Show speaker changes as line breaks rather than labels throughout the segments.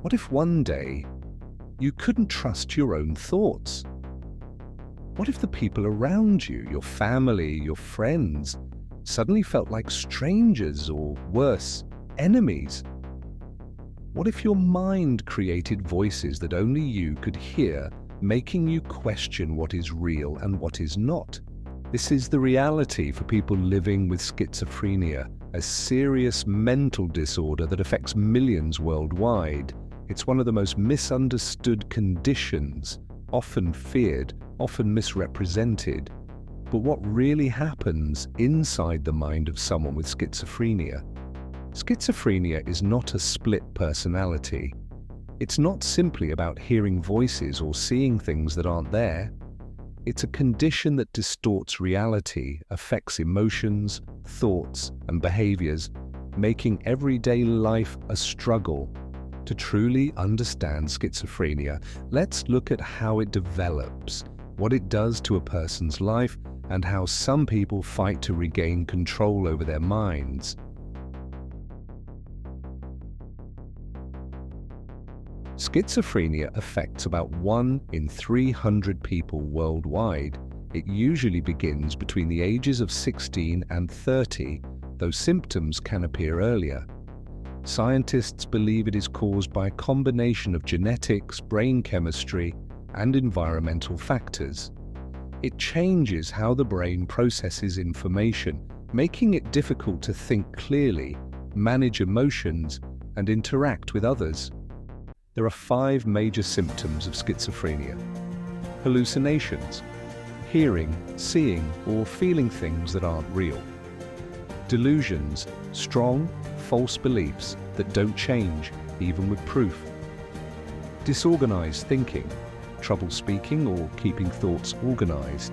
What if one day you couldn't trust your own thoughts? What if the people around you, your family, your friends, suddenly felt like strangers or worse, enemies? What if your mind created voices that only you could hear, making you question what is real and what is not? This is the reality for people living with schizophrenia, a serious mental disorder that affects millions worldwide. It's one of the most misunderstood conditions, often feared, often misrepresented. But what really happens inside the mind of someone with schizophrenia? Schizophrenia is not a split personality. It's not simply about hearing voices or seeing things that aren't there. It's a condition that distorts reality, affects emotions, thoughts, and behaviors, making everyday life a struggle. To truly understand schizophrenia, let's look at how it develops, what it does to a person's life, and how some people fight to regain control over their minds. Schizophrenia affects about 1 in 300 people worldwide. It usually begins between the ages of 16 and 30, though symptoms can appear earlier. Scientists believe it is caused by a combination of genetics, brain chemistry, and environmental factors. It changes how the brain processes information, making it difficult to think clearly, manage emotions, and interact with others. There are 5 major symptoms of schizophrenia. Hallucinations, hearing, seeing, or feeling things that aren't real. Delusions, strong, false beliefs that don't change, even with proof. Disorganized thinking, trouble speaking or keeping thoughts organized.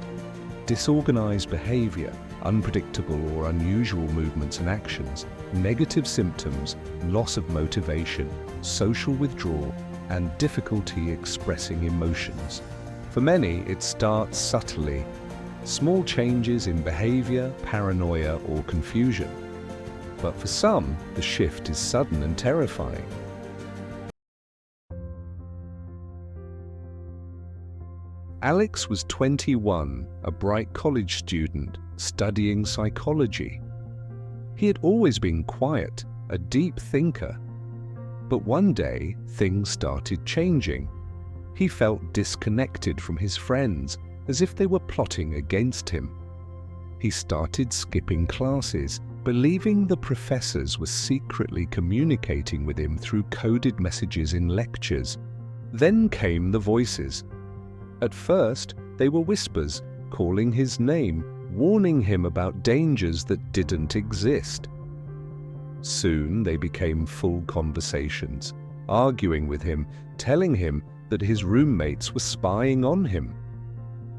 Disorganized behavior, unpredictable or unusual movements and actions. Negative symptoms, loss of motivation, social withdrawal, and difficulty expressing emotions. For many, it starts subtly. Small changes in behavior, paranoia, or confusion. But for some, the shift is sudden and terrifying. Alex was 21, a bright college student studying psychology. He had always been quiet, a deep thinker. But one day, things started changing. He felt disconnected from his friends, as if they were plotting against him. He started skipping classes, believing the professors were secretly communicating with him through coded messages in lectures. Then came the voices. At first, they were whispers, calling his name, warning him about dangers that didn't exist. Soon they became full conversations, arguing with him, telling him that his roommates were spying on him.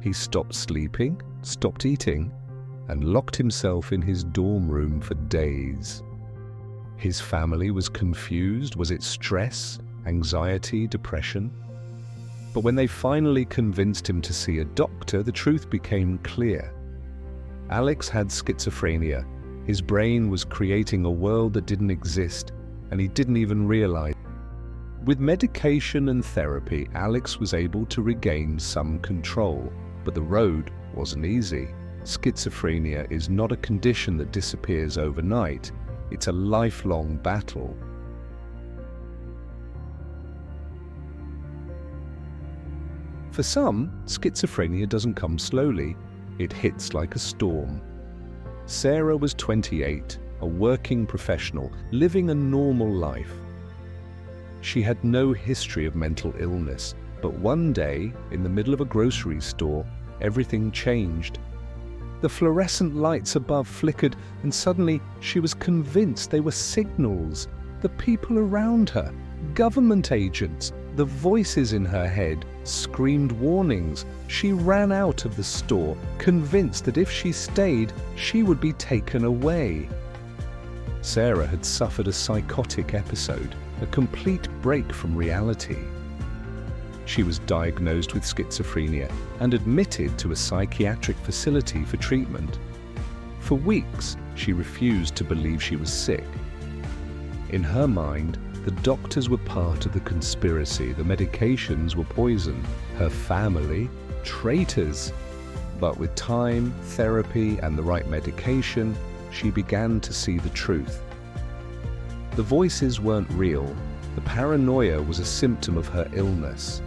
He stopped sleeping, stopped eating, and locked himself in his dorm room for days. His family was confused. Was it stress, anxiety, depression? But when they finally convinced him to see a doctor, the truth became clear. Alex had schizophrenia. His brain was creating a world that didn't exist, and he didn't even realize. With medication and therapy, Alex was able to regain some control, but the road wasn't easy. Schizophrenia is not a condition that disappears overnight. It's a lifelong battle. For some, schizophrenia doesn't come slowly. It hits like a storm. Sarah was 28, a working professional, living a normal life. She had no history of mental illness, but one day, in the middle of a grocery store, everything changed. The fluorescent lights above flickered, and suddenly she was convinced they were signals. The people around her, government agents, the voices in her head, screamed warnings. She ran out of the store, convinced that if she stayed, she would be taken away. Sarah had suffered a psychotic episode, a complete break from reality. She was diagnosed with schizophrenia and admitted to a psychiatric facility for treatment. For weeks, she refused to believe she was sick. In her mind, The doctors were part of the conspiracy. The medications were poison. Her family, traitors. But with time, therapy, and the right medication, she began to see the truth. The voices weren't real. The paranoia was a symptom of her illness.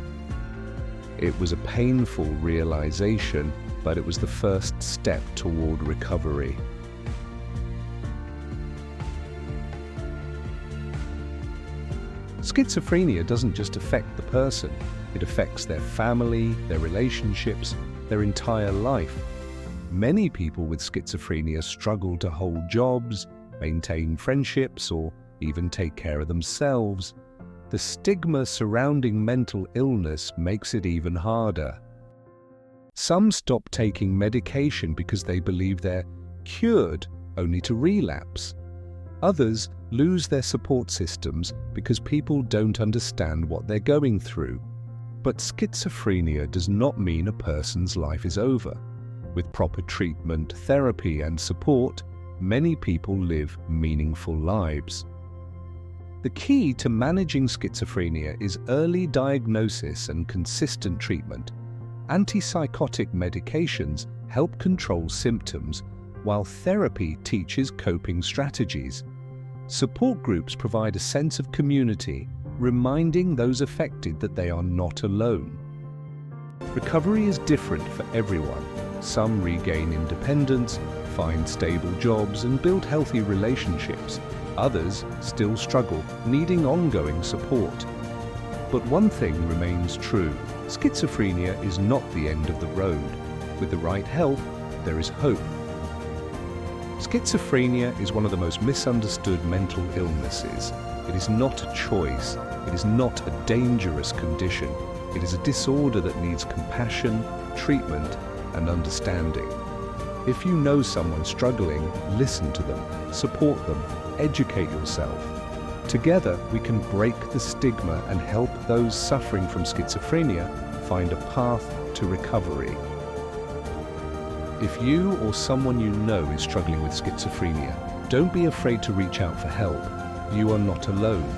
It was a painful realization, but it was the first step toward recovery. Schizophrenia doesn't just affect the person, it affects their family, their relationships, their entire life. Many people with schizophrenia struggle to hold jobs, maintain friendships, or even take care of themselves. The stigma surrounding mental illness makes it even harder. Some stop taking medication because they believe they're cured, only to relapse. Others lose their support systems because people don't understand what they're going through. But schizophrenia does not mean a person's life is over. With proper treatment, therapy, and support, many people live meaningful lives. The key to managing schizophrenia is early diagnosis and consistent treatment. Antipsychotic medications help control symptoms, while therapy teaches coping strategies. Support groups provide a sense of community, reminding those affected that they are not alone. Recovery is different for everyone. Some regain independence, find stable jobs, and build healthy relationships. Others still struggle, needing ongoing support. But one thing remains true: schizophrenia is not the end of the road. With the right help, there is hope. Schizophrenia is one of the most misunderstood mental illnesses. It is not a choice. It is not a dangerous condition. It is a disorder that needs compassion, treatment, and understanding. If you know someone struggling, listen to them, support them, educate yourself. Together, we can break the stigma and help those suffering from schizophrenia find a path to recovery. If you or someone you know is struggling with schizophrenia, don't be afraid to reach out for help. You are not alone.